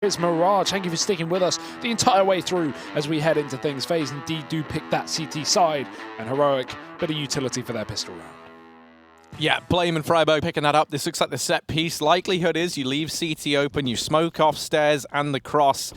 It's Mirage. Thank you for sticking with us the entire way through as we head into things. FaZe indeed do pick that CT side, and Heroic, bit of utility for their pistol round. Yeah, Blame and Freiburg picking that up. This looks like the set piece. Likelihood is you leave CT open, you smoke off stairs and the cross.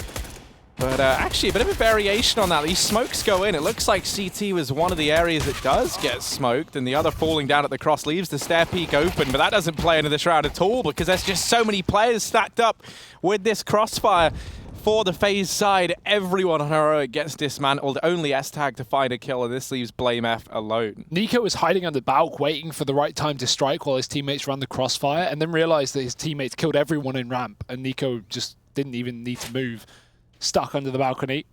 But actually, a bit of a variation on that. These smokes go in. It looks like CT was one of the areas that does get smoked, and the other falling down at the cross leaves the stair peak open. But that doesn't play into this round at all because there's just so many players stacked up with this crossfire. For the FaZe side, everyone on Heroic gets dismantled. Only S-Tag to find a kill, and this leaves Blame F alone. Nico was hiding on the balk, waiting for the right time to strike while his teammates ran the crossfire, and then realized that his teammates killed everyone in ramp, and Nico just didn't even need to move. Stuck under the balcony.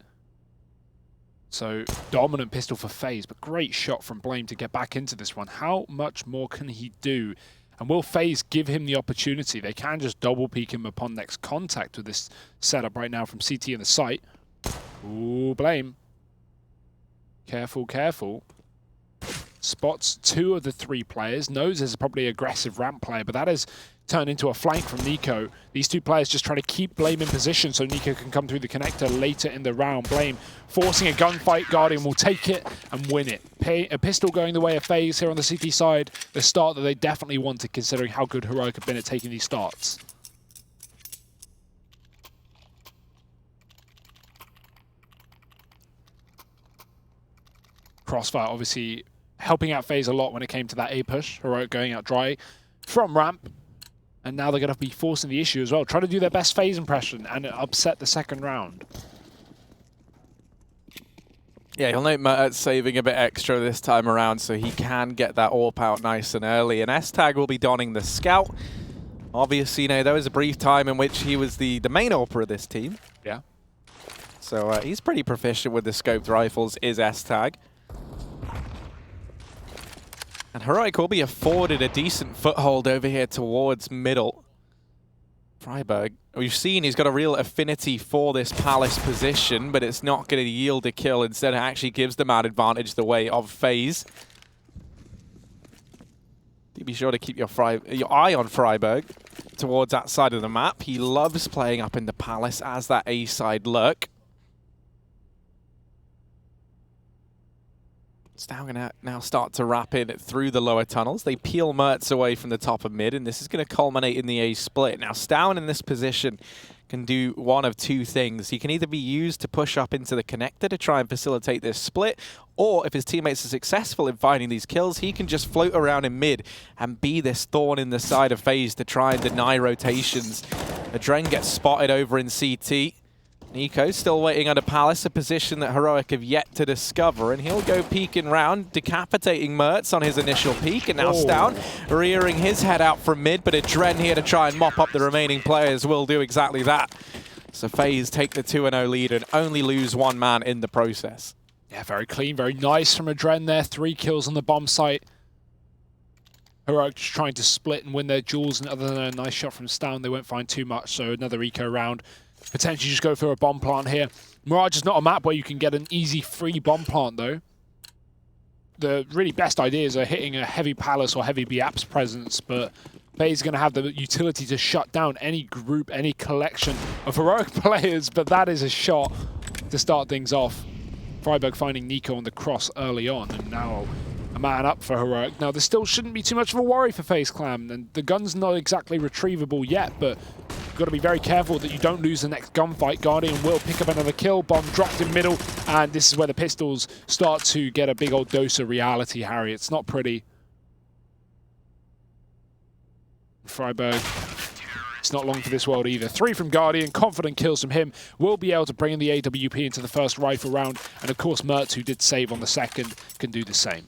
So, dominant pistol for FaZe, but great shot from Blame to get back into this one. How much more can he do? And will FaZe give him the opportunity? They can just double peek him upon next contact with this setup right now from CT in the site. Ooh, Blame. Careful, careful. Spots two of the three players. Knows there's probably an aggressive ramp player, but that has turned into a flank from Nico. These two players just trying to keep Blame in position so Nico can come through the connector later in the round. Blame forcing a gunfight. Guardian will take it and win it. A pistol going the way of FaZe here on the CT side. The start that they definitely wanted considering how good Heroic have been at taking these starts. Crossfire obviously helping out FaZe a lot when it came to that A push. Heroic going out dry from ramp. And now they're going to be forcing the issue as well. Try to do their best FaZe impression and upset the second round. Yeah, you'll note Mert's saving a bit extra this time around so he can get that AWP out nice and early. And S-Tag will be donning the Scout. Obviously, you know, there was a brief time in which he was the main AWPer of this team. Yeah. So he's pretty proficient with the scoped rifles, is S-Tag. And Heroic will be afforded a decent foothold over here towards middle. Freiburg, we've seen he's got a real affinity for this Palace position, but it's not going to yield a kill. Instead, it actually gives the man advantage the way of FaZe. Do be sure to keep your eye on Freiburg towards that side of the map. He loves playing up in the Palace as that A-side lurk. It's now going to start to wrap in through the lower tunnels. They peel Mertz away from the top of mid, and this is going to culminate in the A split. Now, Stown in this position can do one of two things. He can either be used to push up into the connector to try and facilitate this split, or if his teammates are successful in finding these kills, he can just float around in mid and be this thorn in the side of FaZe to try and deny rotations. Adren gets spotted over in CT. Nico still waiting under Palace, a position that Heroic have yet to discover, and he'll go peeking round, decapitating Mertz on his initial peek, and now Stown rearing his head out from mid, but Adren here to try and mop up the remaining players will do exactly that. So FaZe take the 2-0 lead and only lose one man in the process. Yeah, very clean, very nice from Adren there. 3 kills on the bomb site. Heroic just trying to split and win their duels, and other than a nice shot from Stown, they won't find too much, so another eco round. Potentially just go for a bomb plant here. Mirage is not a map where you can get an easy free bomb plant though. The really best ideas are hitting a heavy Palace or heavy BAPS presence, but FaZe is going to have the utility to shut down any group, any collection of Heroic players, but that is a shot to start things off. Freiburg finding Nico on the cross early on, and now a man up for Heroic. Now, there still shouldn't be too much of a worry for FaZe Clan, and the gun's not exactly retrievable yet, but you've got to be very careful that you don't lose the next gunfight. Guardian will pick up another kill. Bomb dropped in middle, and this is where the pistols start to get a big old dose of reality, Harry. It's not pretty. Freiburg, it's not long for this world either. 3 from Guardian, confident kills from him. Will be able to bring in the AWP into the first rifle round, and of course Mertz, who did save on the second, can do the same.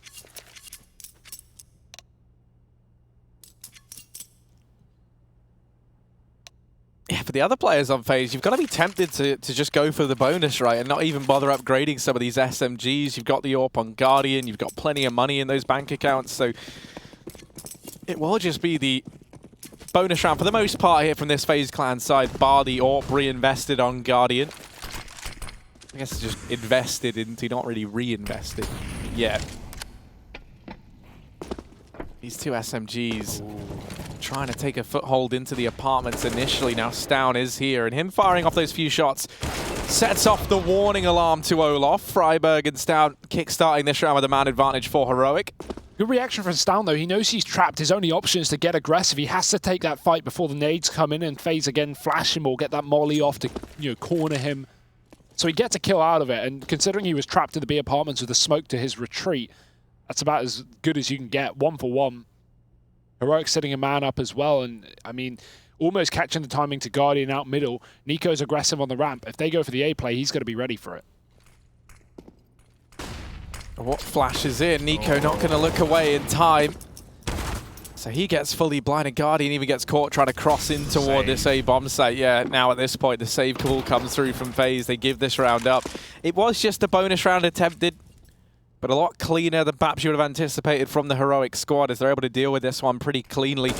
Yeah, for the other players on FaZe, you've got to be tempted to just go for the bonus, right, and not even bother upgrading some of these SMGs. You've got the AWP on Guardian, you've got plenty of money in those bank accounts, so it will just be the bonus round for the most part here from this FaZe Clan side, bar the AWP reinvested on Guardian. I guess it's just invested into, not really reinvested yet. These two SMGs. Ooh. trying to take a foothold into the apartments initially. Now Stown is here, and him firing off those few shots sets off the warning alarm to Olof. Freiberg and Stown kickstarting this round with a man advantage for Heroic. Good reaction from Stown, though. He knows he's trapped. His only option is to get aggressive. He has to take that fight before the nades come in and FaZe again flash him or get that molly off to, corner him. So he gets a kill out of it. And considering he was trapped in the B apartments with the smoke to his retreat, that's about as good as you can get. 1 for 1. Heroic setting a man up as well. And, I mean, almost catching the timing to Guardian out middle. Nico's aggressive on the ramp. If they go for the A play, he's going to be ready for it. What flashes in? Nico not going to look away in time. So he gets fully blinded. Guardian even gets caught trying to cross in toward this A bomb site. Yeah, now at this point, the save call comes through from FaZe. They give this round up. It was just a bonus round attempted, but a lot cleaner than perhaps you would have anticipated from the Heroic squad as they're able to deal with this one pretty cleanly.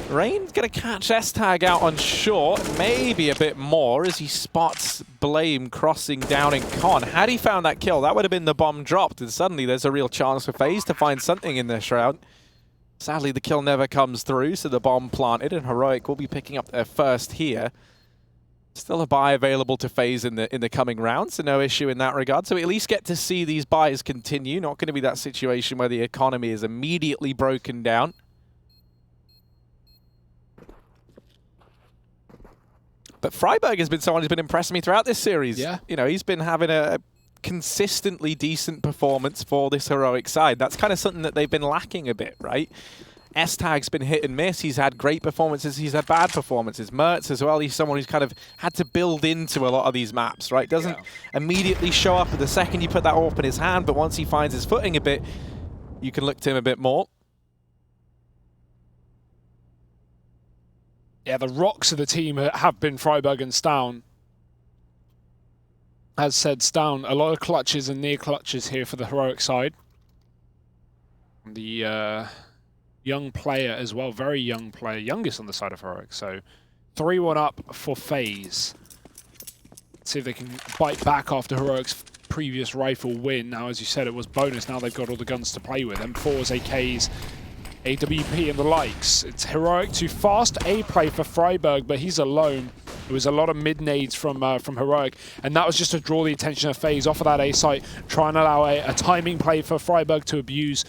Rain's going to catch S-Tag out on short, maybe a bit more as he spots Blame crossing down in Con. Had he found that kill, that would have been the bomb dropped, and suddenly there's a real chance for FaZe to find something in this round. Sadly, the kill never comes through, so the bomb planted, and Heroic will be picking up their first here. Still a buy available to FaZe in the coming round, so no issue in that regard. So we at least get to see these buys continue. Not going to be that situation where the economy is immediately broken down. But Freiberg has been someone who's been impressing me throughout this series. Yeah. He's been having a consistently decent performance for this Heroic side. That's kind of something that they've been lacking a bit, right? S-Tag's been hit and miss. He's had great performances. He's had bad performances. Mertz as well. He's someone who's kind of had to build into a lot of these maps, right? Doesn't immediately show up the second you put that AWP in his hand, but once he finds his footing a bit, you can look to him a bit more. Yeah, the rocks of the team have been Freiberg and Stown. As said, Stown, a lot of clutches and near clutches here for the Heroic side. The young player as well, very young player, youngest on the side of Heroic. So 3-1 up for FaZe. Let's see if they can bite back after Heroic's previous rifle win. Now, as you said, it was bonus. Now they've got all the guns to play with. M4s, AKs, AWP and the likes. It's Heroic to fast A play for Freiberg, but he's alone. There was a lot of mid nades from Heroic, and that was just to draw the attention of FaZe off of that A site, try and allow a timing play for Freiberg to abuse.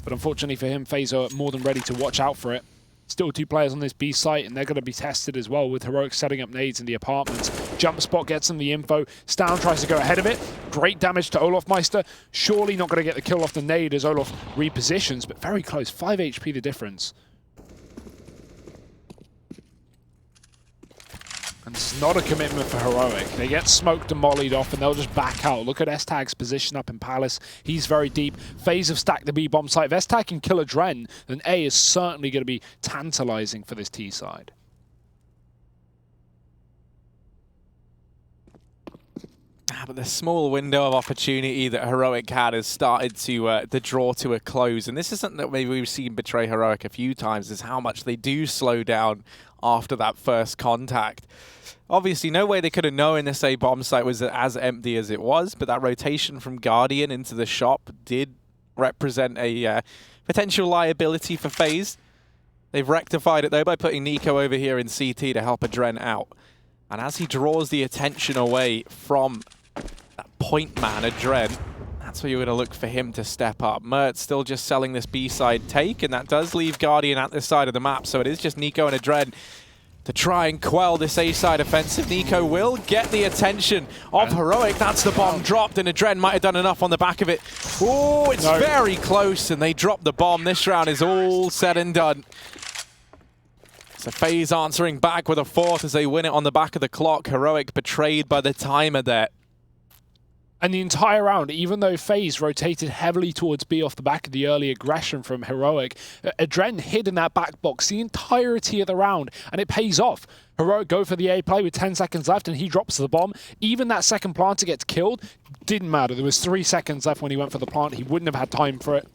But unfortunately for him, FaZe are more than ready to watch out for it. Still 2 players on this B site, and they're going to be tested as well with Heroic setting up nades in the apartments. Jump spot gets them the info. Stown tries to go ahead of it. Great damage to Olaf Meister. Surely not going to get the kill off the nade as Olaf repositions, but very close. 5 HP the difference. And it's not a commitment for Heroic. They get smoked and mollied off, and they'll just back out. Look at S-Tag's position up in Palace. He's very deep. FaZe have stacked the B-bomb site. If S-Tag can kill a Dren, then A is certainly going to be tantalizing for this T side. But the small window of opportunity that Heroic had has started to draw to a close. And this is something that maybe we've seen betray Heroic a few times, is how much they do slow down after that first contact. Obviously, no way they could have known this A bomb site was as empty as it was, but that rotation from Guardian into the shop did represent a potential liability for FaZe. They've rectified it, though, by putting Nico over here in CT to help Adren out. And as he draws the attention away from that point man, Adren, that's where you're going to look for him to step up. Mertz still just selling this B-side take, and that does leave Guardian at this side of the map, so it is just Nico and Adren to try and quell this A-side offensive. Nico will get the attention of Heroic. That's the bomb dropped, and Adren might have done enough on the back of it. Oh, it's very close, and they drop the bomb. This round is all said and done. So FaZe answering back with a fourth as they win it on the back of the clock. Heroic betrayed by the timer there. And the entire round, even though FaZe rotated heavily towards B off the back of the early aggression from Heroic, Adren hid in that back box the entirety of the round, and it pays off. Heroic go for the A play with 10 seconds left, and he drops the bomb. Even that second planter gets killed. Didn't matter. There was 3 seconds left when he went for the plant. He wouldn't have had time for it.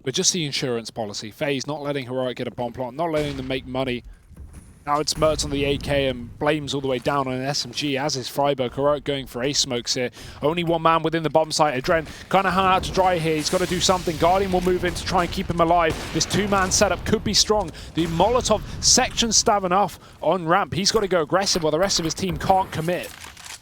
But just the insurance policy. FaZe not letting Heroic get a bomb plant, not letting them make money. Now it's Mertz on the AK and Blame's all the way down on an SMG, as is Freiburg. Heroic going for ace smokes here. Only one man within the bomb site. Adren kind of hung out to dry here. He's got to do something. Guardian will move in to try and keep him alive. This two-man setup could be strong. The Molotov section stab enough on ramp. He's got to go aggressive while the rest of his team can't commit.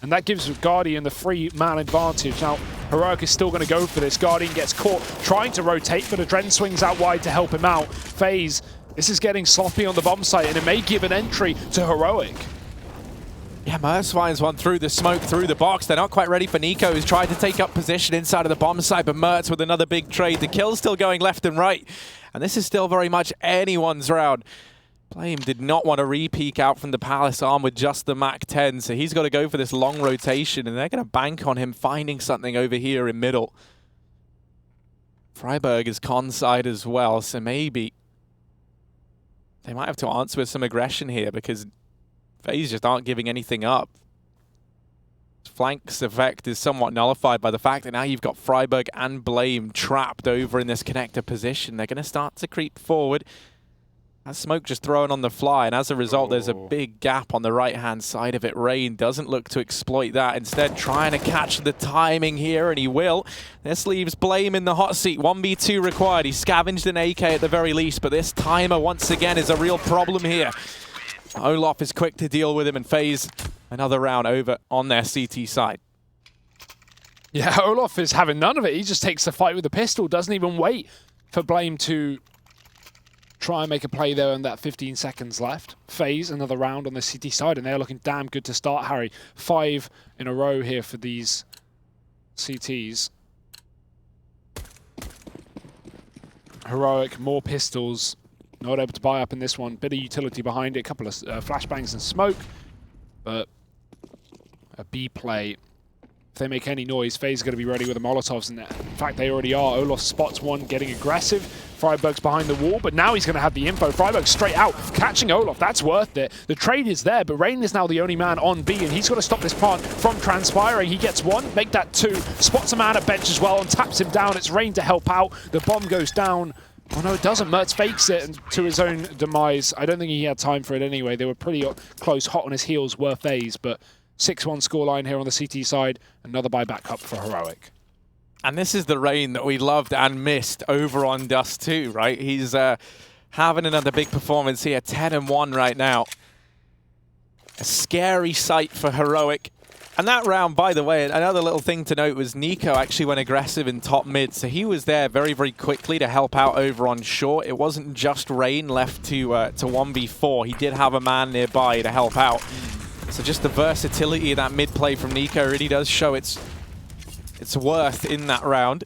And that gives Guardian the free-man advantage. Now, Heroic is still going to go for this. Guardian gets caught trying to rotate, but Adren swings out wide to help him out. FaZe, this is getting sloppy on the bomb site, and it may give an entry to Heroic. Yeah, Mertz finds one through the smoke, through the box. They're not quite ready for Nico, who's tried to take up position inside of the bomb site, but Mertz with another big trade. The kill's still going left and right, and this is still very much anyone's round. Blame did not want to re-peek out from the Palace arm with just the MAC-10, so he's got to go for this long rotation, and they're going to bank on him finding something over here in middle. Freiburg is con side as well, so maybe they might have to answer with some aggression here because FaZe just aren't giving anything up. Flank's effect is somewhat nullified by the fact that now you've got Freiburg and Blame trapped over in this connector position. They're going to start to creep forward. That smoke just thrown on the fly, and as a result, there's a big gap on the right-hand side of it. Rain doesn't look to exploit that. Instead, trying to catch the timing here, and he will. This leaves Blame in the hot seat. 1v2 required. He scavenged an AK at the very least, but this timer, once again, is a real problem here. Olof is quick to deal with him, and FaZe another round over on their CT side. Yeah, Olof is having none of it. He just takes the fight with the pistol, doesn't even wait for Blame to try and make a play there, and that 15 seconds left. FaZe, another round on the CT side, and they're looking damn good to start, Harry. 5 in a row here for these CTs. Heroic, more pistols. Not able to buy up in this one. Bit of utility behind it. A couple of flashbangs and smoke. But a B play. If they make any noise, FaZe is going to be ready with the Molotovs. And in fact, they already are. Olof spots one, getting aggressive. Freiburg's behind the wall, but now he's going to have the info. Freiburg straight out, catching Olof. That's worth it. The trade is there, but Rain is now the only man on B, and he's got to stop this plant from transpiring. He gets one, make that 2. Spots a man at bench as well and taps him down. It's Rain to help out. The bomb goes down. Oh no, it doesn't. Mertz fakes it to his own demise. I don't think he had time for it anyway. They were pretty close, hot on his heels, were FaZe, but 6-1 scoreline here on the CT side. Another buyback up for Heroic. And this is the Rain that we loved and missed over on Dust 2, right? He's having another big performance here, 10-1 right now. A scary sight for Heroic. And that round, by the way, another little thing to note was Nico actually went aggressive in top mid, so he was there very, very quickly to help out over on short. It wasn't just Rain left to 1v4. He did have a man nearby to help out. So just the versatility of that mid play from Nico really does show its worth in that round.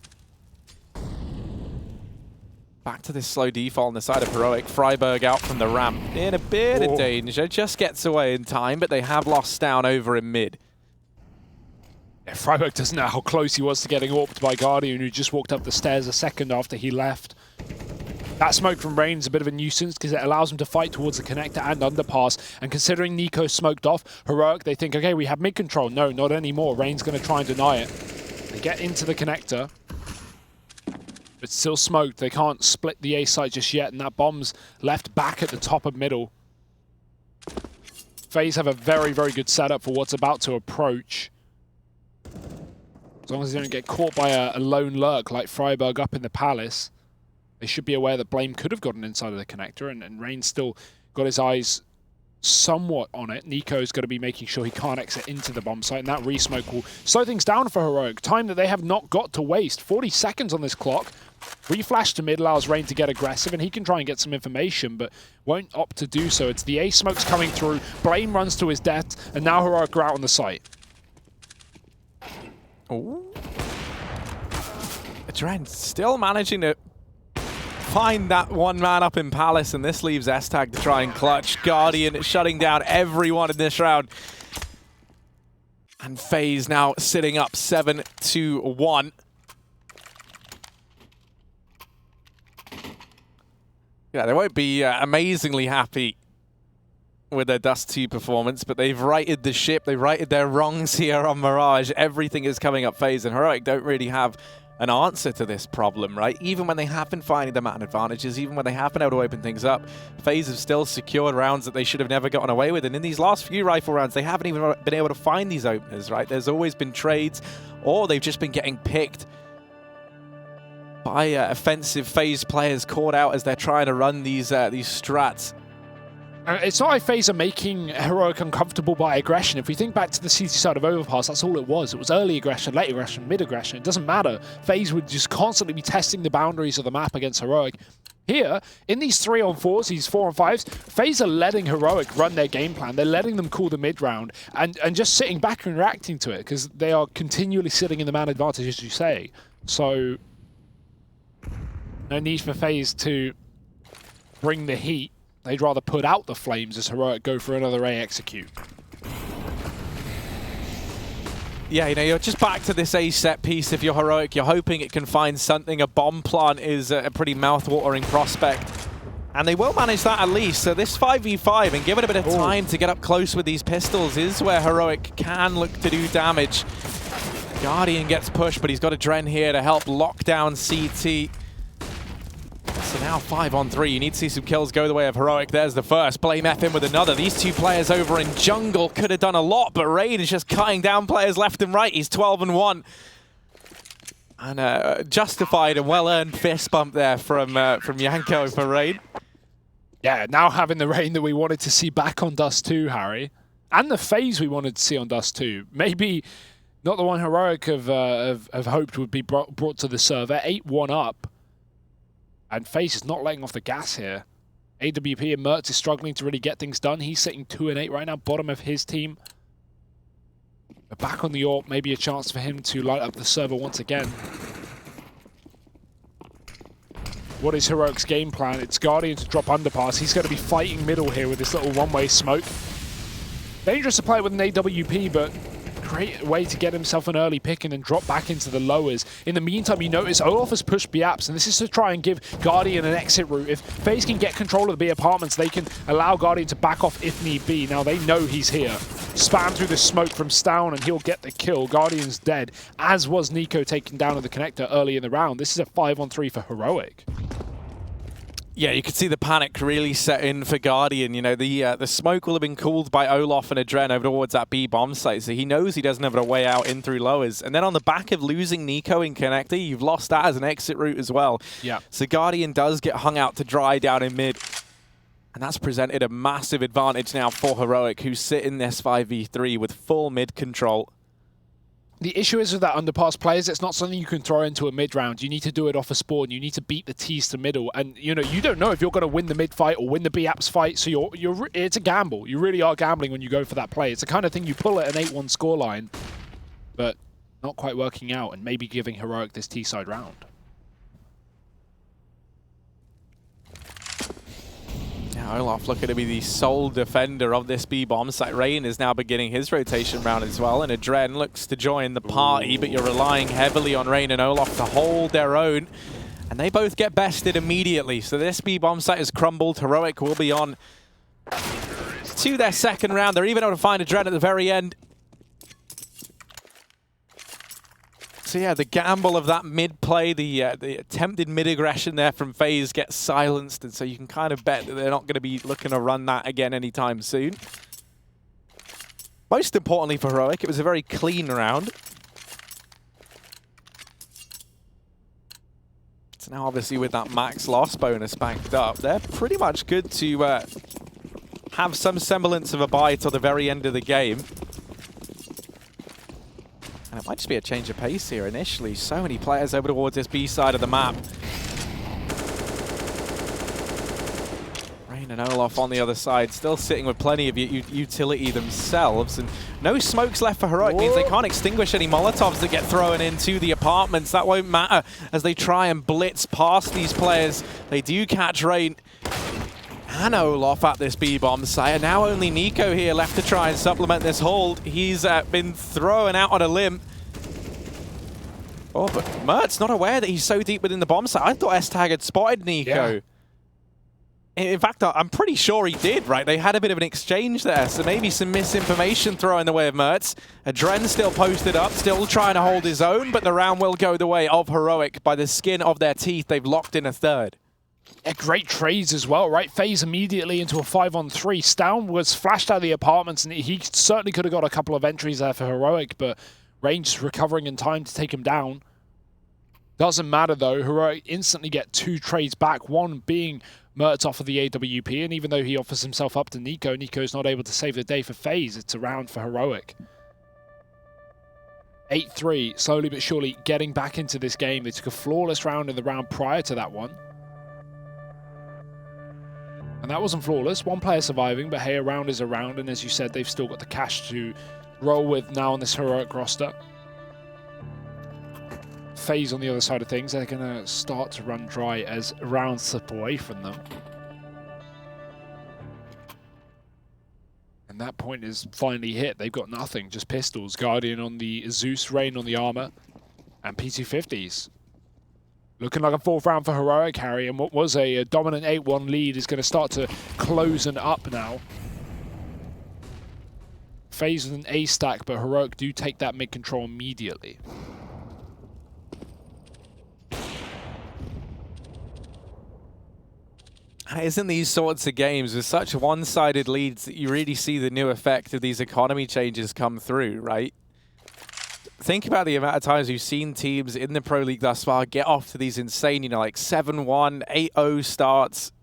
Back to this slow default on the side of Heroic. Freiburg out from the ramp in a bit of danger. Just gets away in time, but they have lost down over in mid. Yeah, Freiburg doesn't know how close he was to getting AWP'd by Guardian, who just walked up the stairs a second after he left. That smoke from Rain's a bit of a nuisance because it allows him to fight towards the connector and underpass. And considering Nico smoked off, Heroic, they think, okay, we have mid control. No, not anymore. Rain's going to try and deny it. They get into the connector. It's still smoked. They can't split the A site just yet, and that bomb's left back at the top of middle. FaZe have a very, very good setup for what's about to approach. As long as they don't get caught by a lone lurk like Freiburg up in the Palace, they should be aware that Blame could have gotten inside of the connector, and Rain's still got his eyes somewhat on it. Nico's got to be making sure he can't exit into the bomb site, and that re-smoke will slow things down for Heroic. Time that they have not got to waste. 40 seconds on this clock. Reflash to mid allows Rain to get aggressive, and he can try and get some information, but won't opt to do so. It's the A smokes coming through. Blame runs to his death, and now Heroic are out on the site. Ooh. Adren still managing to find that one man up in Palace, and this leaves S-Tag to try and clutch. Guardian shutting down everyone in this round. And FaZe now sitting up 7-1. Yeah, they won't be amazingly happy with their Dust 2 performance, but they've righted the ship. They've righted their wrongs here on Mirage. Everything is coming up FaZe, and Heroic don't really have an answer to this problem, right? Even when they have been finding the man advantages, even when they have been able to open things up, FaZe have still secured rounds that they should have never gotten away with. And in these last few rifle rounds, they haven't even been able to find these openers, right? There's always been trades, or they've just been getting picked by offensive FaZe players caught out as they're trying to run these strats. It's not like FaZe are making Heroic uncomfortable by aggression. If we think back to the CT side of Overpass, that's all it was. It was early aggression, late aggression, mid aggression. It doesn't matter. FaZe would just constantly be testing the boundaries of the map against Heroic. Here, in these 3-on-4s, these 4-on-5s, FaZe are letting Heroic run their game plan. They're letting them call the mid round and just sitting back and reacting to it because they are continually sitting in the man advantage, as you say. So, no need for FaZe to bring the heat. They'd rather put out the flames as Heroic go for another A execute. Yeah, you know, you're just back to this A set piece. If you're Heroic, you're hoping it can find something. A bomb plant is a pretty mouth-watering prospect. And they will manage that at least. So this 5v5 and give it a bit of time to get up close with these pistols is where Heroic can look to do damage. Guardian gets pushed, but he's got a Dren here to help lock down CT. So now 5-on-3, you need to see some kills go the way of Heroic. There's the first, Blame F in with another. These two players over in jungle could have done a lot, but Rain is just cutting down players left and right. He's 12-1. And justified and well-earned fist bump there from Yanko for Rain. Yeah, now having the Rain that we wanted to see back on Dust 2, Harry. And the FaZe we wanted to see on Dust 2. Maybe not the one Heroic have hoped would be brought to the server. 8-1 up. And FaZe is not letting off the gas here. AWP and Mertz is struggling to really get things done. He's sitting 2-8 right now, bottom of his team. But back on the AWP, maybe a chance for him to light up the server once again. What is Heroic's game plan? It's Guardian to drop underpass. He's going to be fighting middle here with this little one-way smoke. Dangerous to play with an AWP, but great way to get himself an early pick and then drop back into the lowers. In the meantime, you notice Olaf has pushed B apps, and this is to try and give Guardian an exit route. If FaZe can get control of the B apartments, they can allow Guardian to back off if need be. Now they know he's here. Spam through the smoke from Stown and he'll get the kill. Guardian's dead, as was Nico taken down in the connector early in the round. This is a 5-on-3 for Heroic. Yeah, you could see the panic really set in for Guardian. You know, the smoke will have been cooled by Olaf and Adren over towards that B bomb site, so he knows he doesn't have a way out in through lowers. And then on the back of losing Nico in connector, you've lost that as an exit route as well. Yeah. So Guardian does get hung out to dry down in mid. And that's presented a massive advantage now for Heroic, who sit in this 5v3 with full mid control. The issue is with that underpass players, it's not something you can throw into a mid round. You need to do it off a spawn. You need to beat the T's to middle. And you know, you don't know if you're going to win the mid fight or win the B apps fight. So it's a gamble. You really are gambling when you go for that play. It's the kind of thing you pull at an 8-1 scoreline, but not quite working out and maybe giving Heroic this T side round. Olaf looking to be the sole defender of this B-bomb site. Rain is now beginning his rotation round as well, and Adren looks to join the party, but you're relying heavily on Rain and Olaf to hold their own, and they both get bested immediately. So this B-bomb site has crumbled. Heroic will be on to their second round. They're even able to find Adren at the very end. So yeah, the gamble of that mid play, the attempted mid aggression there from FaZe gets silenced, and so you can kind of bet that they're not going to be looking to run that again anytime soon. Most importantly for Heroic, it was a very clean round. So now obviously with that max loss bonus backed up, they're pretty much good to have some semblance of a bye till the very end of the game. And it might just be a change of pace here initially. So many players over towards this B side of the map. Rain and Olaf on the other side, still sitting with plenty of utility themselves. And no smokes left for Heroic. Means they can't extinguish any Molotovs that get thrown into the apartments. That won't matter as they try and blitz past these players. They do catch Rain and Olaf at this B-bomb site. And now only Nico here left to try and supplement this hold. He's been thrown out on a limb. Oh, but Mertz not aware that he's so deep within the bomb site. I thought S-Tag had spotted Nico. Yeah. In fact, I'm pretty sure he did, right? They had a bit of an exchange there, so maybe some misinformation thrown in the way of Mertz. Adren still posted up, still trying to hold his own, but the round will go the way of Heroic. By the skin of their teeth, they've locked in a third. Yeah, great trades as well, right? FaZe immediately into a 5-on-3. Stown was flashed out of the apartments, and he certainly could have got a couple of entries there for Heroic, but Rain just recovering in time to take him down. Doesn't matter, though. Heroic instantly get 2 trades back, one being Mertz off of the AWP, and even though he offers himself up to Nico, Nico's not able to save the day for FaZe. It's a round for Heroic. 8-3, slowly but surely getting back into this game. They took a flawless round in the round prior to that one. And that wasn't flawless. One player surviving, but hey, a round is a round, and as you said, they've still got the cash to roll with now on this Heroic roster. FaZe on the other side of things, they're going to start to run dry as rounds slip away from them. And that point is finally hit. They've got nothing, just pistols. Guardian on the Zeus, Rain on the armor, and P250s. Looking like a 4th round for Heroic, Harry, and what was a dominant 8-1 lead is going to start to close and up now. FaZe with an A stack, but Heroic do take that mid control immediately. Isn't these sorts of games with such one-sided leads that you really see the new effect of these economy changes come through, right? Think about the amount of times we've seen teams in the Pro League thus far get off to these insane, you know, like 7-1, 8-0 starts,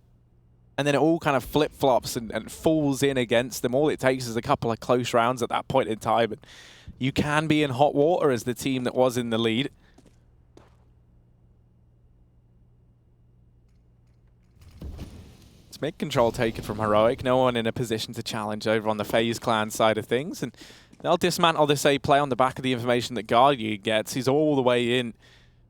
and then it all kind of flip-flops and falls in against them. All it takes is a couple of close rounds at that point in time, and you can be in hot water as the team that was in the lead. Mid control taken from Heroic. No one in a position to challenge over on the FaZe clan side of things. And they'll dismantle this A play on the back of the information that Guardian gets. He's all the way in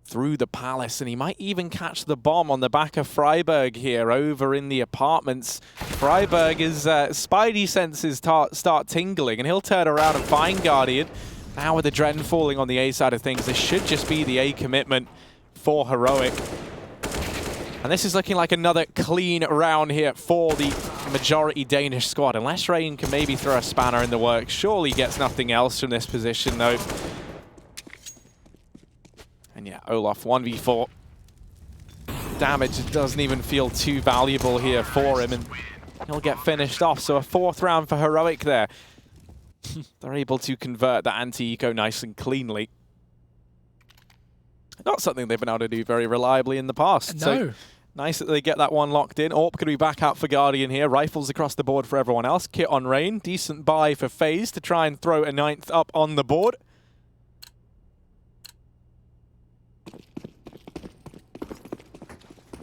through the palace, and he might even catch the bomb on the back of Freiberg here over in the apartments. Freiberg, his spidey senses start tingling, and he'll turn around and find Guardian. Now with the Dren falling on the A side of things, this should just be the A commitment for Heroic. And this is looking like another clean round here for the majority Danish squad. Unless Rain can maybe throw a spanner in the works. Surely gets nothing else from this position, though. And yeah, Olaf 1v4. Damage doesn't even feel too valuable here for him, and he'll get finished off. So a 4th round for Heroic there. They're able to convert that anti-eco nice and cleanly. Not something they've been able to do very reliably in the past. No. So nice that they get that one locked in. Orp could be back out for Guardian here. Rifles across the board for everyone else. Kit on Rain. Decent buy for FaZe to try and throw a 9th up on the board.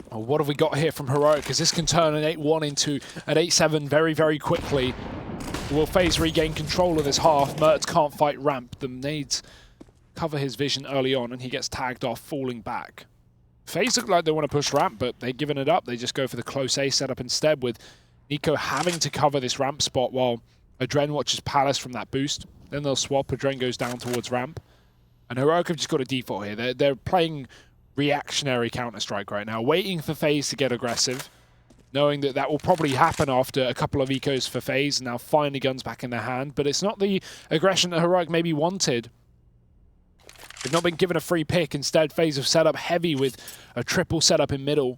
Oh, what have we got here from Heroic? Because this can turn an 8-1 into an 8-7 very, very quickly. Will FaZe regain control of this half? Mertz can't fight ramp. The nades cover his vision early on, and he gets tagged off, falling back. FaZe look like they want to push ramp, but they've given it up. They just go for the close A setup instead, with Nico having to cover this ramp spot while Adren watches Palace from that boost. Then they'll swap. Adren goes down towards ramp. And Heroic have just got a default here. They're playing reactionary Counter-Strike right now, waiting for FaZe to get aggressive, knowing that that will probably happen after a couple of ecos for FaZe, and now finally guns back in their hand. But it's not the aggression that Heroic maybe wanted. They've not been given a free pick. Instead, FaZe have set up heavy with a triple setup in middle.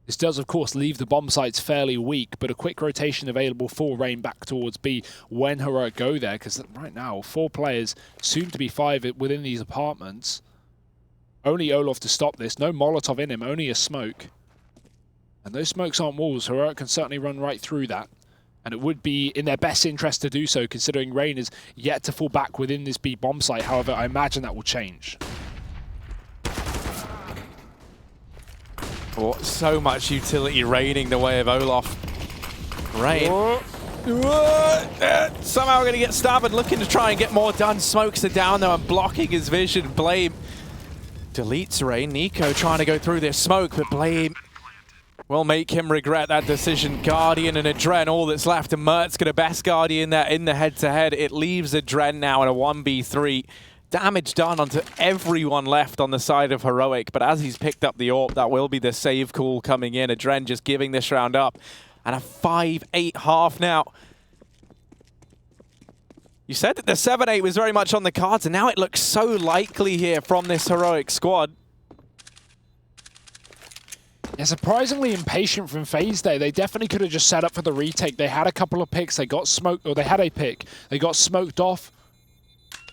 This does, of course, leave the bomb sites fairly weak, but a quick rotation available for Rain back towards B when Heroic go there, because right now, 4 players, soon to be 5 within these apartments. Only Olaf to stop this. No Molotov in him, only a smoke. And those smokes aren't walls. Heroic can certainly run right through that. And it would be in their best interest to do so, considering Rain is yet to fall back within this B bomb site. However, I imagine that will change. Oh, so much utility raining the way of Olaf. Rain. Somehow going to get stabbed, looking to try and get more done. Smokes are down though and blocking his vision. Blame deletes Rain. Nico trying to go through this smoke, but Blame will make him regret that decision. Guardian and Adren, all that's left. And Mertz got a best Guardian there in the head-to-head. It leaves Adren now in a 1v3. damage done onto everyone left on the side of Heroic, but as he's picked up the AWP, that will be the save call coming in. Adren just giving this round up. And a 5-8 half now. You said that the 7-8 was very much on the cards, and now it looks so likely here from this Heroic squad. Yeah, surprisingly impatient from FaZe there. They definitely could have just set up for the retake. They had a couple of picks, they got smoked, or they had a pick, they got smoked off.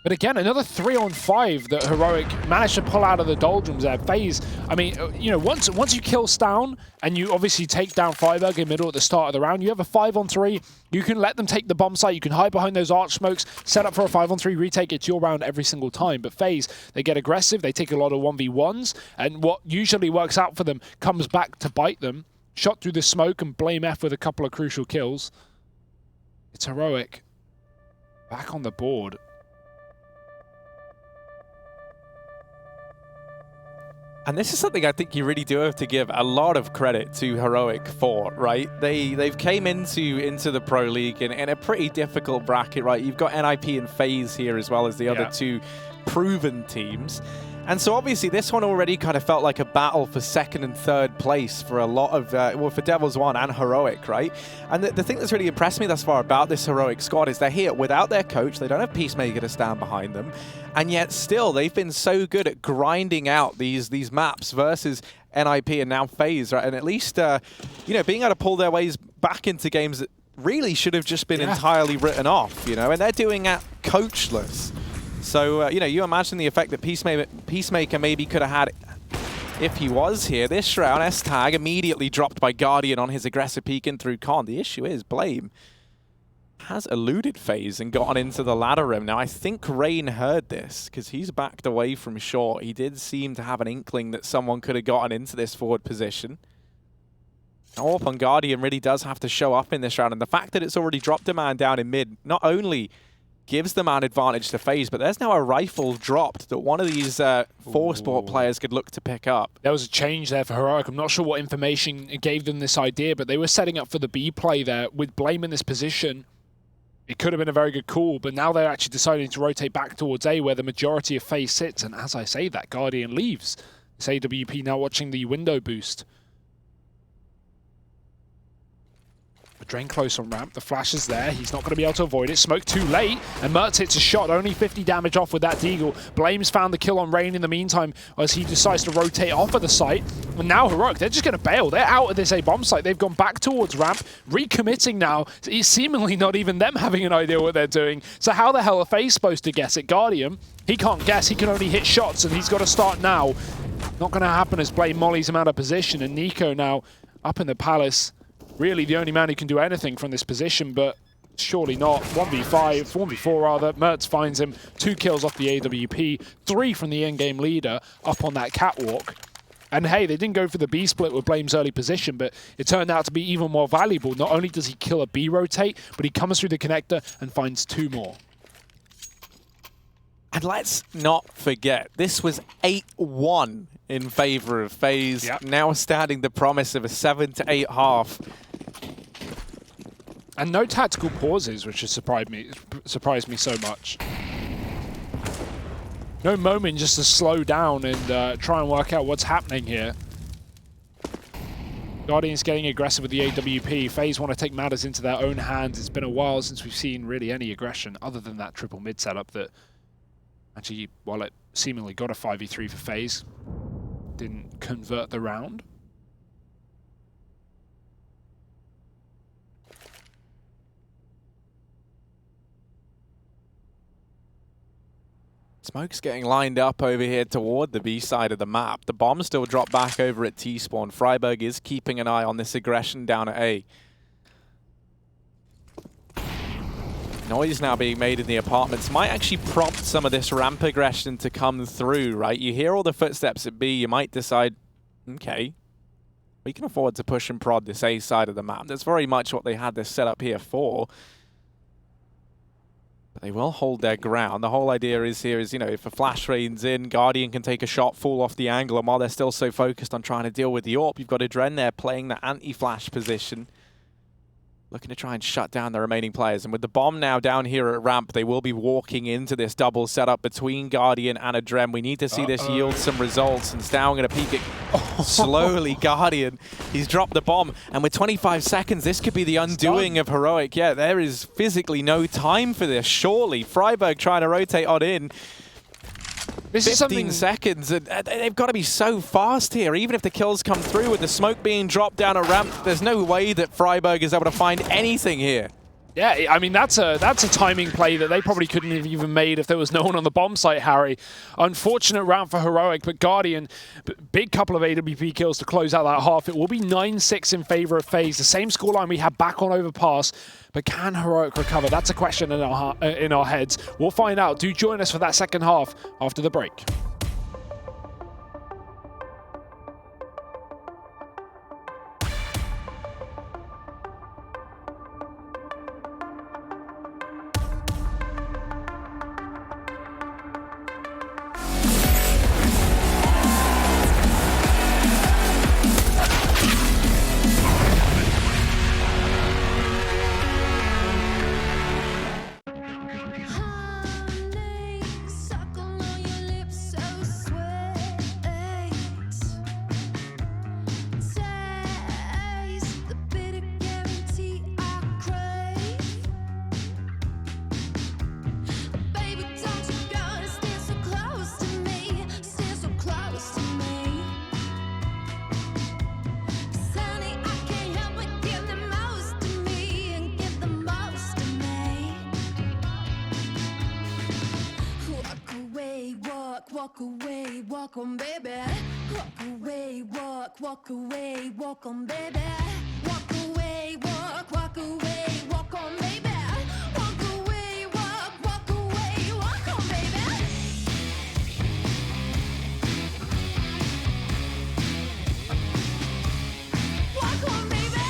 But again, another 3-on-5 that Heroic managed to pull out of the doldrums there. FaZe, I mean, you know, once you kill Stown, and you obviously take down Freiburg in middle at the start of the round, you have a 5-on-3. You can let them take the bomb site, you can hide behind those arch smokes, set up for a 5-on-3 retake. It's your round every single time. But FaZe, they get aggressive, they take a lot of 1v1s, and what usually works out for them comes back to bite them. Shot through the smoke and blame F with a couple of crucial kills. It's Heroic back on the board. And this is something I think you really do have to give a lot of credit to Heroic for, right? They've came into the Pro League in a pretty difficult bracket, right? You've got NIP and FaZe here as well as the other two proven teams. And so obviously this one already kind of felt like a battle for second and third place for a lot of, well, for Devils 1 and Heroic, right? And the thing that's really impressed me thus far about this Heroic squad is they're here without their coach. They don't have Peacemaker to stand behind them. And yet still, they've been so good at grinding out these maps versus NIP and now FaZe, right? And at least, you know, being able to pull their ways back into games that really should have just been entirely written off, you know? And they're doing that coachless. So, you know, you imagine the effect that Peacemaker maybe could have had if he was here. This round, S-Tag immediately dropped by Guardian on his aggressive peek in through Con. The issue is Blame has eluded FaZe and gotten into the ladder rim. Now, I think Rain heard this because he's backed away from short. He did seem to have an inkling that someone could have gotten into this forward position. AWP on Guardian really does have to show up in this round. And the fact that it's already dropped a man down in mid not only gives the man advantage to FaZe, but there's now a rifle dropped that one of these four sport players could look to pick up. There was a change there for Heroic. I'm not sure what information gave them this idea, but they were setting up for the B play there with Blame in this position. It could have been a very good call, but now they're actually deciding to rotate back towards A, where the majority of FaZe sits. And as I say that, Guardian leaves. This AWP now watching the window boost. Drain close on ramp, the flash is there, he's not going to be able to avoid it, smoke too late, and Mertz hits a shot, only 50 damage off with that deagle. Blame's found the kill on Rain in the meantime as he decides to rotate off of the site, and now Heroic, they're just going to bail, they're out of this A-bomb site, they've gone back towards ramp, recommitting now, it's seemingly not even them having an idea what they're doing, so how the hell are FaZe supposed to guess it? Guardian, he can't guess, he can only hit shots, and he's got to start now. Not going to happen as Blame mollies him out of position, and Nico now up in the palace. Really the only man who can do anything from this position, but surely not. 1v5, 1v4 rather. Mertz finds him. 2 kills off the AWP. 3 from the in-game leader up on that catwalk. And hey, they didn't go for the B split with Blame's early position, but it turned out to be even more valuable. Not only does he kill a B rotate, but he comes through the connector and finds 2 more. And let's not forget, this was 8-1 in favor of FaZe, now standing the promise of a 7-8 half. And no tactical pauses, which has surprised me so much. No moment just to slow down and try and work out what's happening here. Guardian's getting aggressive with the AWP. FaZe want to take matters into their own hands. It's been a while since we've seen really any aggression other than that triple mid setup that actually, while it seemingly got a 5v3 for FaZe, didn't convert the round. Smoke's getting lined up over here toward the B side of the map. The bomb still dropped back over at T-spawn. Freiburg is keeping an eye on this aggression down at A. Noise now being made in the apartments might actually prompt some of this ramp aggression to come through, right? You hear all the footsteps at B, you might decide, okay, we can afford to push and prod this A side of the map. That's very much what they had this set up here for. But they will hold their ground. The whole idea is here is, you know, if a flash rains in, Guardian can take a shot, fall off the angle, and while they're still so focused on trying to deal with the AWP, you've got Adren there playing the anti-flash position. looking to try and shut down the remaining players. And with the bomb now down here at ramp, they will be walking into this double setup between Guardian and Adrem. We need to see this yield some results. And Stow going to peek it slowly. Guardian, he's dropped the bomb. And with 25 seconds, this could be the undoing of Heroic. Yeah, there is physically no time for this, surely. Freiburg trying to rotate on in. This is 15 seconds, and they've got to be so fast here. Even if the kills come through with the smoke being dropped down a ramp, there's no way that Freiburg is able to find anything here. Yeah, I mean, that's a timing play that they probably couldn't have even made if there was no one on the bomb site, Harry. Unfortunate round for Heroic, but Guardian, big couple of AWP kills to close out that half. It will be 9-6 in favor of FaZe, the same scoreline we had back on Overpass. But can Heroic recover? That's a question in our heads. We'll find out. Do join us for that second half after the break. Walk away, walk on, baby. Walk away, walk away, walk on, baby. Walk away, walk away, walk on, baby. Walk away, walk away, walk on, baby. Walk on, baby.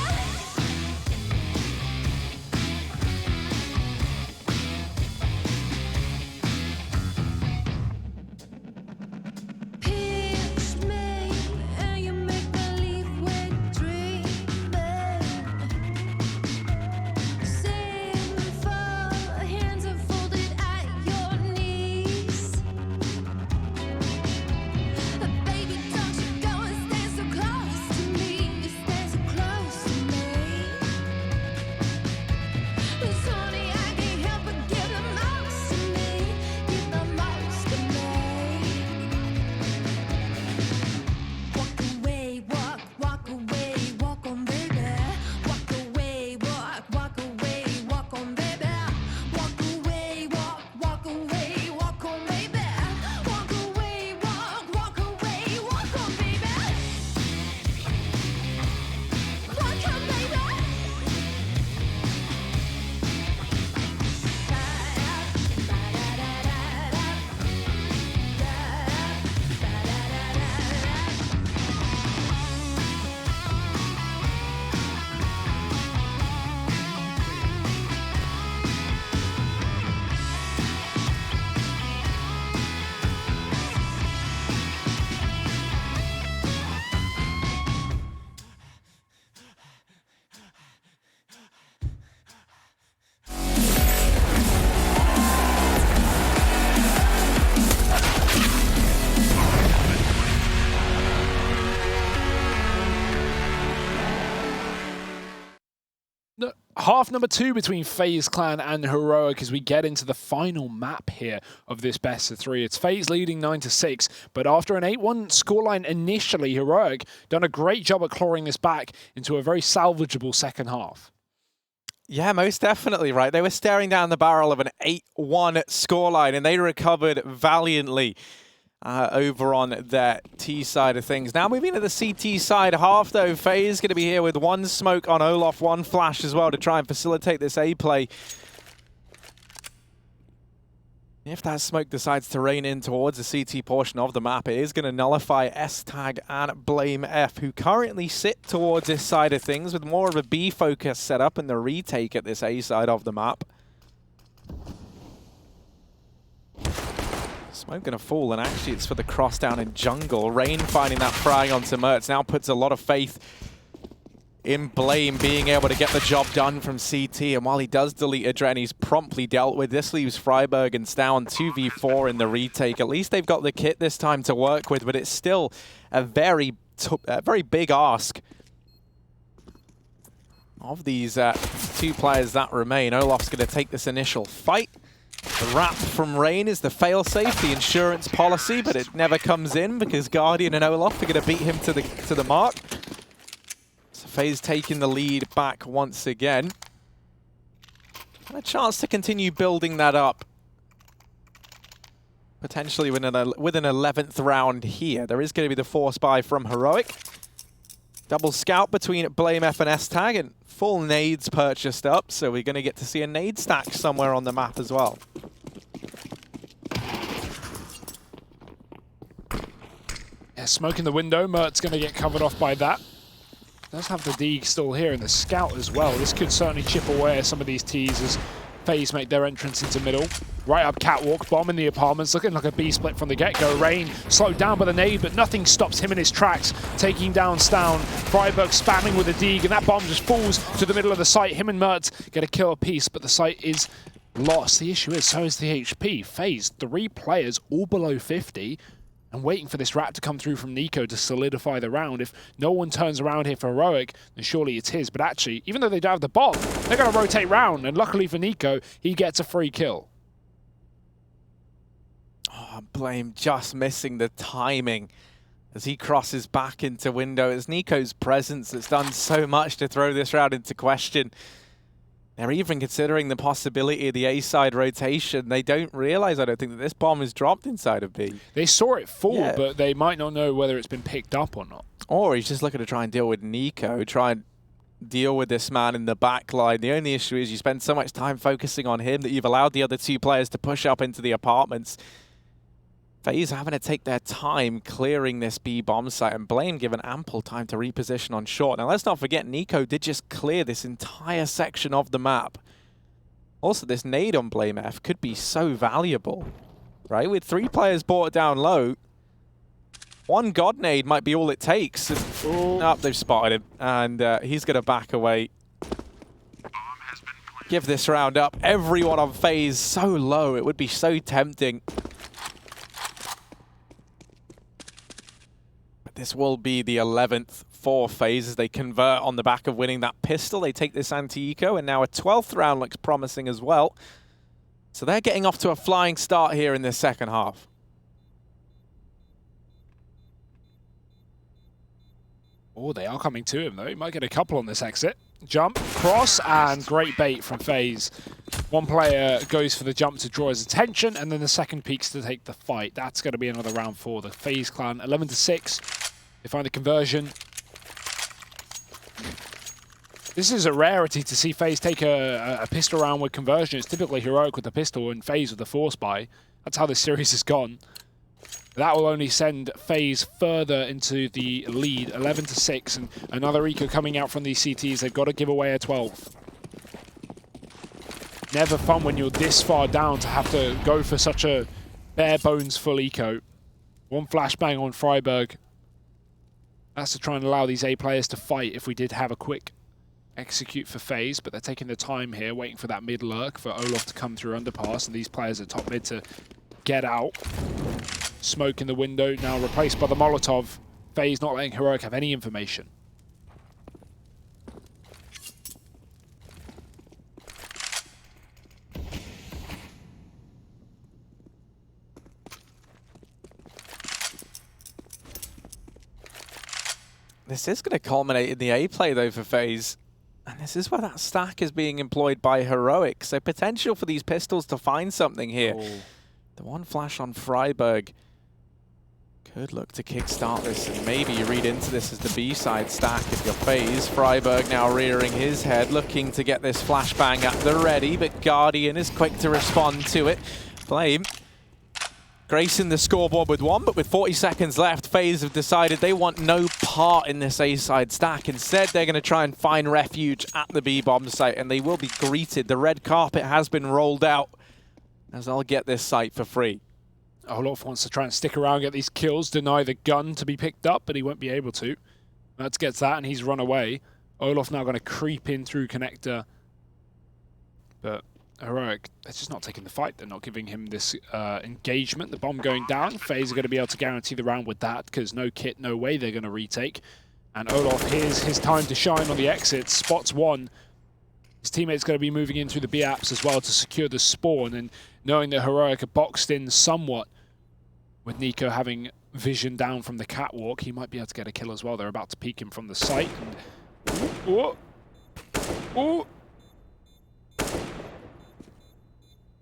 Half number 2 between FaZe Clan and Heroic as we get into the final map here of this best of 3. It's FaZe leading 9-6, but after an 8-1 scoreline initially, Heroic done a great job at clawing this back into a very salvageable second half. Yeah, most definitely, right? They were staring down the barrel of an 8-1 scoreline, and they recovered valiantly over on their T side of things. Now moving to the CT side half, though, FaZe going to be here with one smoke on Olaf, one flash as well to try and facilitate this A play. If that smoke decides to rain in towards the CT portion of the map, it is going to nullify S-Tag and Blame F, who currently sit towards this side of things with more of a B focus set up in the retake at this A side of the map. Smoke going to fall, and actually it's for the cross down in jungle. Rain finding that frag onto Mertz now puts a lot of faith in Blame being able to get the job done from CT. And while he does delete Adren, he's promptly dealt with. This leaves Freiburg and Stown 2v4 in the retake. At least they've got the kit this time to work with, but it's still a very big ask of these two players that remain. Olof's going to take this initial fight. The wrap from Rain is the failsafe, the insurance policy, but it never comes in because Guardian and Olof are going to beat him to the mark. So FaZe taking the lead back once again. And a chance to continue building that up. Potentially with an 11th round here. There is going to be the force buy from Heroic. Double scout between Blame F and S-Tag, and full nades purchased up, so we're going to get to see a nade stack somewhere on the map as well. Yeah, smoke in the window. Mert's going to get covered off by that. Does have the Deeg still here and the scout as well. This could certainly chip away at some of these Ts as FaZe make their entrance into middle. Right up catwalk, bomb in the apartments, looking like a B-split from the get-go. Rain slowed down by the nade, but nothing stops him in his tracks, taking down Stown. Freiburg spamming with a Deeg, and that bomb just falls to the middle of the site. Him and Mert get a kill apiece, but the site is lost. The issue is, so is the HP. FaZe, 3 players, all below 50, and waiting for this wrap to come through from Nico to solidify the round. If no one turns around here for Heroic, then surely it's his. But actually, even though they don't have the bomb, they're going to rotate round, and luckily for Nico, he gets a free kill. Oh, Blame just missing the timing as he crosses back into window. It's Nico's presence that's done so much to throw this round into question. They're even considering the possibility of the A-side rotation. They don't realize, I don't think, that this bomb is dropped inside of B. They saw it fall, but they might not know whether it's been picked up or not. Or he's just looking to try and deal with Nico, try and deal with this man in the back line. The only issue is you spend so much time focusing on him that you've allowed the other 2 players to push up into the apartments. FaZe having to take their time clearing this B bomb site, and Blame given ample time to reposition on short. Now let's not forget, Nico did just clear this entire section of the map. Also, this nade on Blame F could be so valuable, right? With 3 players brought down low, 1 God nade might be all it takes. Oh, they've spotted him, and he's going to back away. Give this round up. Everyone on FaZe so low, it would be so tempting. This will be the 11th for FaZe as they convert on the back of winning that pistol. They take this anti-eco, and now a 12th round looks promising as well. So they're getting off to a flying start here in this second half. Oh, they are coming to him, though. He might get a couple on this exit. Jump, cross, and great bait from FaZe. 1 player goes for the jump to draw his attention, and then the second peeks to take the fight. That's going to be another round for the FaZe clan. 11-6. They find the conversion. This is a rarity to see FaZe take a pistol round with conversion. It's typically Heroic with the pistol and FaZe with the force buy. That's how this series has gone. That will only send FaZe further into the lead, 11-6, and another eco coming out from these CTs. They've got to give away a 12th. Never fun when you're this far down to have to go for such a bare bones full eco. 1 flashbang on Freiburg. That's to try and allow these A players to fight if we did have a quick execute for FaZe, but they're taking the time here, waiting for that mid lurk for Olof to come through underpass, and these players at top mid to get out. Smoke in the window, now replaced by the Molotov. FaZe not letting Heroic have any information. This is going to culminate in the A play, though, for FaZe. And this is where that stack is being employed by Heroic. So potential for these pistols to find something here. Oh. The 1 flash on Freiburg could look to kickstart this, and maybe you read into this as the B-side stack if you're FaZe. Freiburg now rearing his head, looking to get this flashbang at the ready, but Guardian is quick to respond to it. Blame gracing the scoreboard with 1, but with 40 seconds left, FaZe have decided they want no part in this A-side stack. Instead, they're going to try and find refuge at the B-bomb site, and they will be greeted. The red carpet has been rolled out, as they'll get this site for free. Olof wants to try and stick around, get these kills, deny the gun to be picked up, but he won't be able to. Mertz gets that, and he's run away. Olaf now going to creep in through connector. But Heroic, they're just not taking the fight. They're not giving him this engagement. The bomb going down. FaZe are going to be able to guarantee the round with that because no kit, no way they're going to retake. And Olaf, here's his time to shine on the exit. Spots one. His teammate's going to be moving in through the B-apps as well to secure the spawn. And knowing that Heroic are boxed in somewhat, with Nico having vision down from the catwalk, he might be able to get a kill as well. They're about to peek him from the site. And ooh, ooh.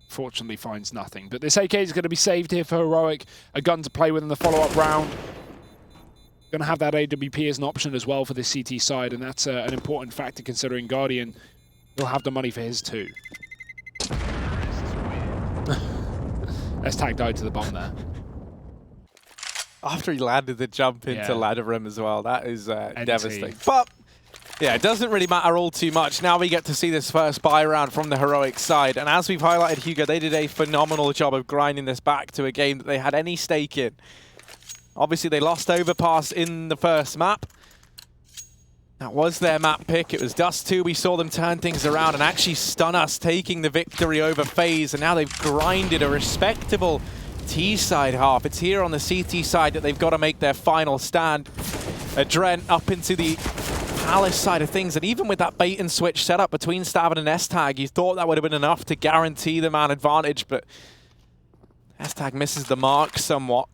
Fortunately finds nothing. But this AK is going to be saved here for Heroic. A gun to play with in the follow-up round. Going to have that AWP as an option as well for the CT side, and that's an important factor considering Guardian will have the money for his too. S-Tag died to the bomb there. After he landed the jump into ladder room as well, that is NT. devastating. But yeah, it doesn't really matter all too much. Now we get to see this first buy round from the Heroic side. And as we've highlighted, Hugo, they did a phenomenal job of grinding this back to a game that they had any stake in. Obviously, they lost Overpass in the first map. That was their map pick. It was Dust 2. We saw them turn things around and actually stun us, taking the victory over FaZe. And now they've grinded a respectable T-side half. It's here on the CT side that they've got to make their final stand. Adren up into the Palace side of things. And even with that bait and switch setup between Stavin and S-Tag, you thought that would have been enough to guarantee the man advantage. But S-Tag misses the mark somewhat.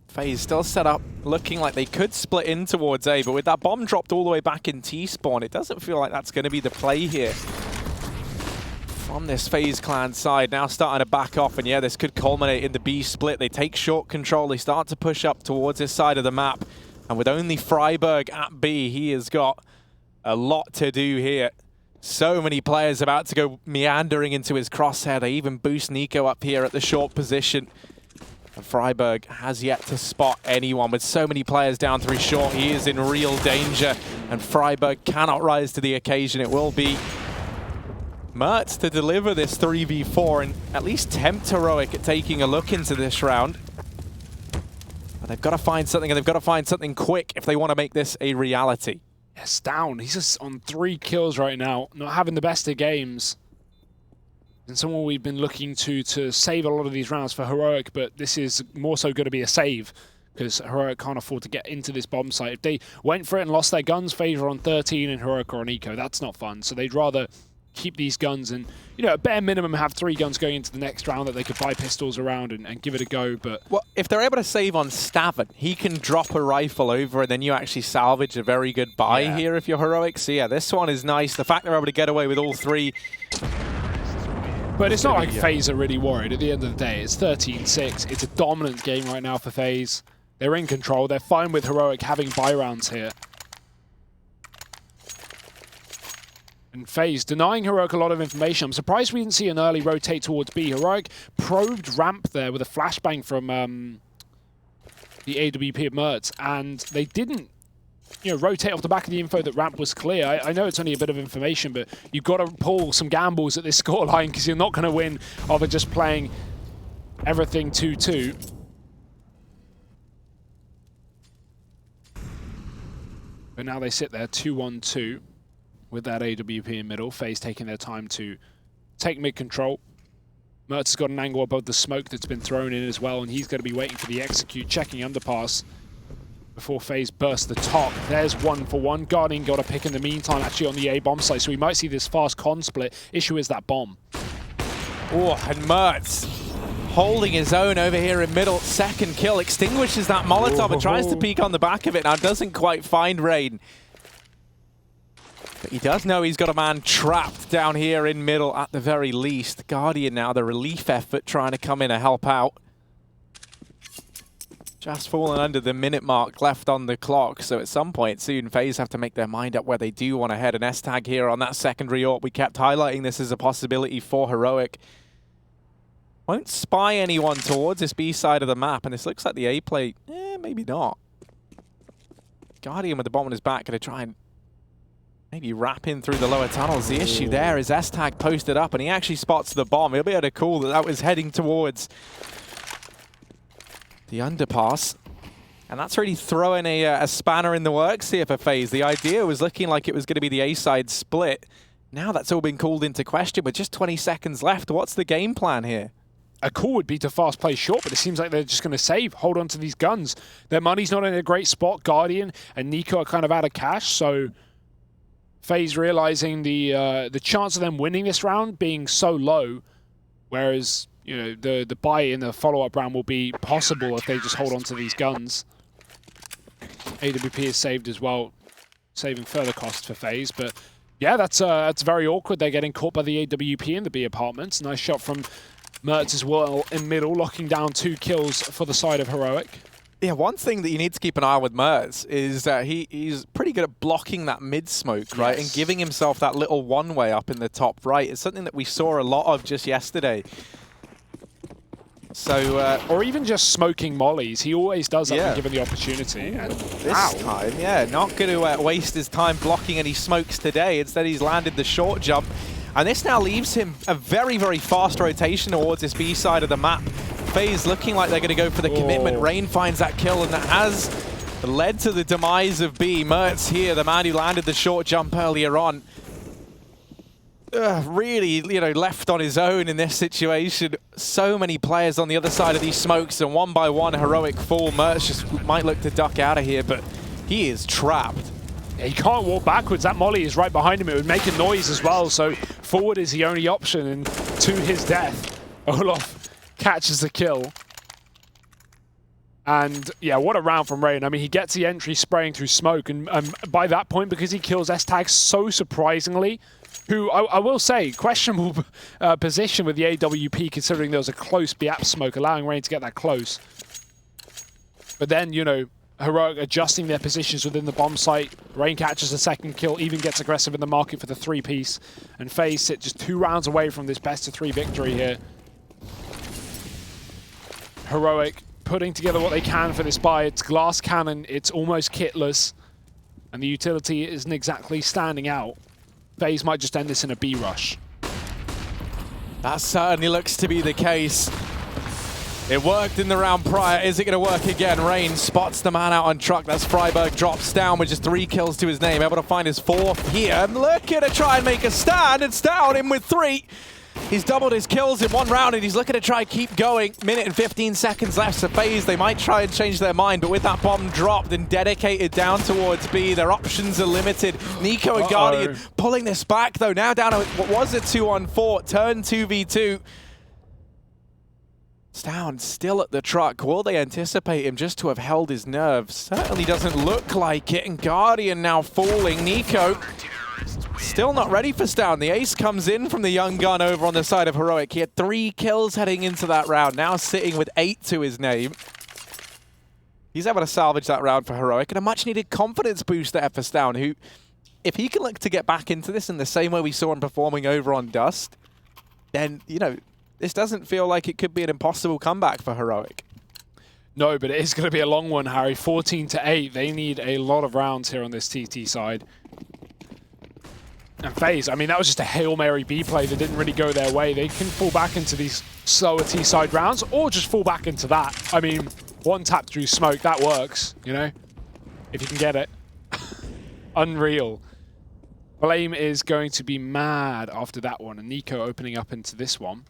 FaZe still set up, looking like they could split in towards A, but with that bomb dropped all the way back in T-spawn, it doesn't feel like that's going to be the play here. From this FaZe clan side, now starting to back off, and yeah, this could culminate in the B split. They take short control, they start to push up towards this side of the map, and with only Freiburg at B, he has got a lot to do here. So many players about to go meandering into his crosshair. They even boost Nico up here at the short position. And Freiburg has yet to spot anyone. With so many players down through short, he is in real danger. And Freiburg cannot rise to the occasion. It will be Mertz to deliver this 3v4 and at least tempt Heroic at taking a look into this round. But they've got to find something, and they've got to find something quick if they want to make this a reality. Yes, down. He's just on 3 kills right now. Not having the best of games. And someone we've been looking to save a lot of these rounds for Heroic, but this is more so going to be a save because Heroic can't afford to get into this bomb site. If they went for it and lost their guns, FaZe are on 13 and Heroic are on eco. That's not fun. So they'd rather keep these guns and, you know, at bare minimum have 3 guns going into the next round that they could buy pistols around and give it a go. But well, if they're able to save on Stavin, he can drop a rifle over and then you actually salvage a very good buy here if you're Heroic. So yeah, this one is nice. The fact they're able to get away with all 3. But it's not like FaZe are really worried. At the end of the day, it's 13-6. It's a dominant game right now for FaZe. They're in control. They're fine with Heroic having buy rounds here. And FaZe denying Heroic a lot of information. I'm surprised we didn't see an early rotate towards B. Heroic probed ramp there with a flashbang from the AWP of Mertz, and they didn't, you know, rotate off the back of the info that ramp was clear. I know it's only a bit of information, but you've got to pull some gambles at this scoreline because you're not going to win over just playing everything 2-2. But now they sit there 2-1-2 with that AWP in middle. FaZe taking their time to take mid control. Mertz has got an angle above the smoke that's been thrown in as well, and he's going to be waiting for the execute, checking underpass before FaZe bursts the top. There's 1-for-1. Guardian got a pick in the meantime, actually on the A bomb site, so we might see this fast con split. Issue is that bomb. Oh, and Mertz holding his own over here in middle. Second kill, extinguishes that Molotov and tries to peek on the back of it. Now doesn't quite find Rain. But he does know he's got a man trapped down here in middle at the very least. Guardian now, the relief effort, trying to come in and help out. Just fallen under the minute mark left on the clock, so at some point soon FaZe have to make their mind up where they do want to head. An S-Tag here on that secondary AWP. We kept highlighting this as a possibility for Heroic. Won't spy anyone towards this B side of the map, and this looks like the A play. Maybe not. Guardian with the bomb on his back, going to try and maybe wrap in through the lower tunnels. The issue there is S-Tag posted up, and he actually spots the bomb. He'll be able to call that was heading towards the underpass. And that's really throwing a spanner in the works here for FaZe. The idea was looking like it was going to be the A-side split. Now that's all been called into question with just 20 seconds left. What's the game plan here? A call would be to fast play short, but it seems like they're just going to save, hold on to these guns. Their money's not in a great spot. Guardian and Nico are kind of out of cash, so FaZe realizing the chance of them winning this round being so low, whereas the buy in the follow-up round will be possible if they just hold on to these guns. AWP is saved as well, saving further costs for FaZe, but yeah, that's very awkward. They're getting caught by the AWP in the B apartments. Nice shot from Mertz as well in middle, locking down 2 kills for the side of Heroic. Yeah, one thing that you need to keep an eye on with Mertz is that he's pretty good at blocking that mid smoke, right? Yes. And giving himself that little one-way up in the top right. It's something that we saw a lot of just yesterday. So, or even just smoking mollies. He always does that when given the opportunity. And this time, yeah, not going to waste his time blocking any smokes today. Instead, he's landed the short jump. And this now leaves him a very, very fast rotation towards this B side of the map. FaZe looking like they're going to go for the commitment. Rain finds that kill, and that has led to the demise of B. Mertz here, the man who landed the short jump earlier on. Really, left on his own in this situation. So many players on the other side of these smokes, and one by one, Heroic fall. Mertz just might look to duck out of here, but he is trapped. Yeah, he can't walk backwards. That molly is right behind him. It would make a noise as well, so forward is the only option, and to his death, Olof catches the kill. And yeah, what a round from Rain. I mean, he gets the entry spraying through smoke, and by that point, because he kills S-Tag so surprisingly, who I will say, questionable position with the AWP, considering there was a close BAP smoke, allowing Rain to get that close. But then, Heroic adjusting their positions within the bomb site. Rain catches the second kill, even gets aggressive in the market for the 3-piece. And FaZe sit just 2 rounds away from this best-of-3 victory here. Heroic putting together what they can for this buy. It's glass cannon, it's almost kitless, and the utility isn't exactly standing out. FaZe might just end this in a B rush. That certainly looks to be the case. It worked in the round prior. Is it going to work again? Rain spots the man out on truck. That's Freiburg, drops down with just 3 kills to his name. Able to find his 4th here. Looking to try and make a stand. It's down him with 3. He's doubled his kills in 1 round, and he's looking to try and keep going. Minute and 15 seconds left to FaZe. They might try and change their mind, but with that bomb dropped and dedicated down towards B, their options are limited. Nico and Guardian pulling this back, though. Now down to, what was it, 2-on-4, turn 2v2. Down, still at the truck. Will they anticipate him just to have held his nerve? Certainly doesn't look like it, and Guardian now falling. Nico still not ready for Stown. The ace comes in from the young gun over on the side of Heroic. He had 3 kills heading into that round, now sitting with 8 to his name. He's able to salvage that round for Heroic, and a much-needed confidence boost there for Stown, who, if he can look to get back into this in the same way we saw him performing over on Dust, then, this doesn't feel like it could be an impossible comeback for Heroic. No, but it is going to be a long one, Harry. 14-8. They need a lot of rounds here on this TT side. And FaZe, I mean, that was just a Hail Mary B play that didn't really go their way. They can fall back into these slower T-side rounds or just fall back into that. I mean, 1 tap through smoke, that works, if you can get it. Unreal. Blame is going to be mad after that one, and Nico opening up into this one.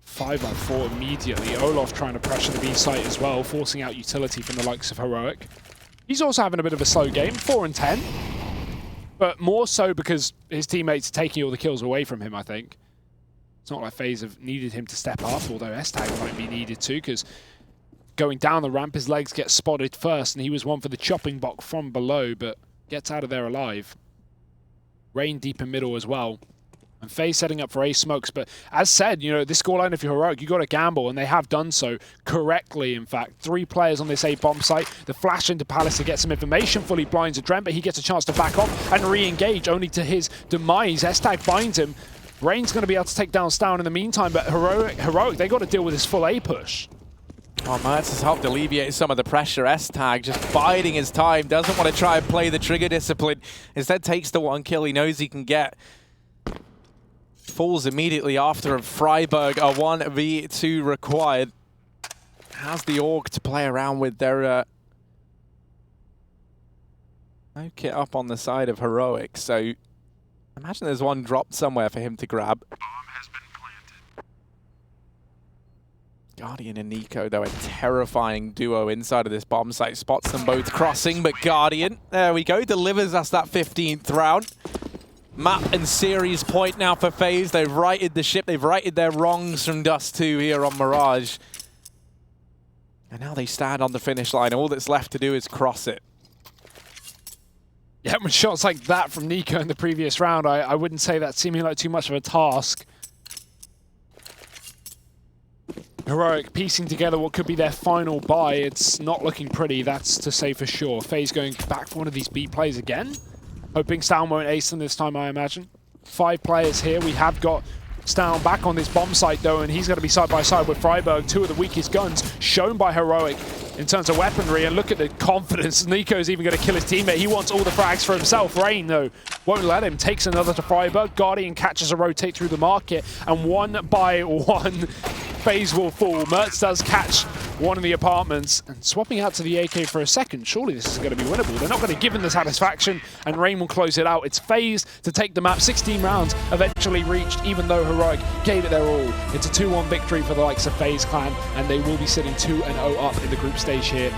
5-on-4 immediately. Olof trying to pressure the B site as well, forcing out utility from the likes of Heroic. He's also having a bit of a slow game, 4-10. But more so because his teammates are taking all the kills away from him, I think. It's not like FaZe have needed him to step up, although S-Tag might be needed to, because going down the ramp, his legs get spotted first, and he was one for the chopping block from below, but gets out of there alive. Rain deep in middle as well. And FaZe setting up for ace smokes, but as said, this scoreline, if you're Heroic, you got to gamble, and they have done so correctly, in fact. 3 players on this A bomb site. The flash into Palace to get some information, fully blinds Adrem, but he gets a chance to back off and re-engage, only to his demise. S-Tag finds him. Rain's going to be able to take down Stown in the meantime, but Heroic, they got to deal with his full A push. Oh, Mertz has helped alleviate some of the pressure. S-Tag just biding his time, doesn't want to try and play the trigger discipline. Instead takes the 1 kill he knows he can get. Falls immediately after, and Freiburg, a 1v2 required. has the org to play around with. Their no kit up on the side of Heroic, so imagine there's one dropped somewhere for him to grab. Guardian and Nico, though, a terrifying duo inside of this bomb site. Spots them both crossing, but Guardian, there we go, delivers us that 15th round. Map and series point now for FaZe. They've righted the ship. They've righted their wrongs from Dust 2 here on Mirage. And now they stand on the finish line. All that's left to do is cross it. Yeah, with shots like that from Nico in the previous round, I wouldn't say that's seeming like too much of a task. Heroic piecing together what could be their final buy. It's not looking pretty, that's to say for sure. FaZe going back for one of these B plays again. Hoping Stown won't ace them this time, I imagine. 5 players here. We have got Stown back on this bomb site, though, and he's going to be side by side with Freiburg, 2 of the weakest guns shown by Heroic in terms of weaponry. And look at the confidence. Nico's even going to kill his teammate. He wants all the frags for himself. Rain, though, won't let him. Takes another to Freiburg. Guardian catches a rotate through the market, and one by one, FaZe will fall. Mertz does catch one of the apartments, and swapping out to the AK for a second. Surely this is going to be winnable. They're not going to give him the satisfaction, and Rain will close it out. It's FaZe to take the map. 16 rounds eventually reached, even though Heroic gave it their all. It's a 2-1 victory for the likes of FaZe Clan, and they will be sitting 2-0 up in the group stage here.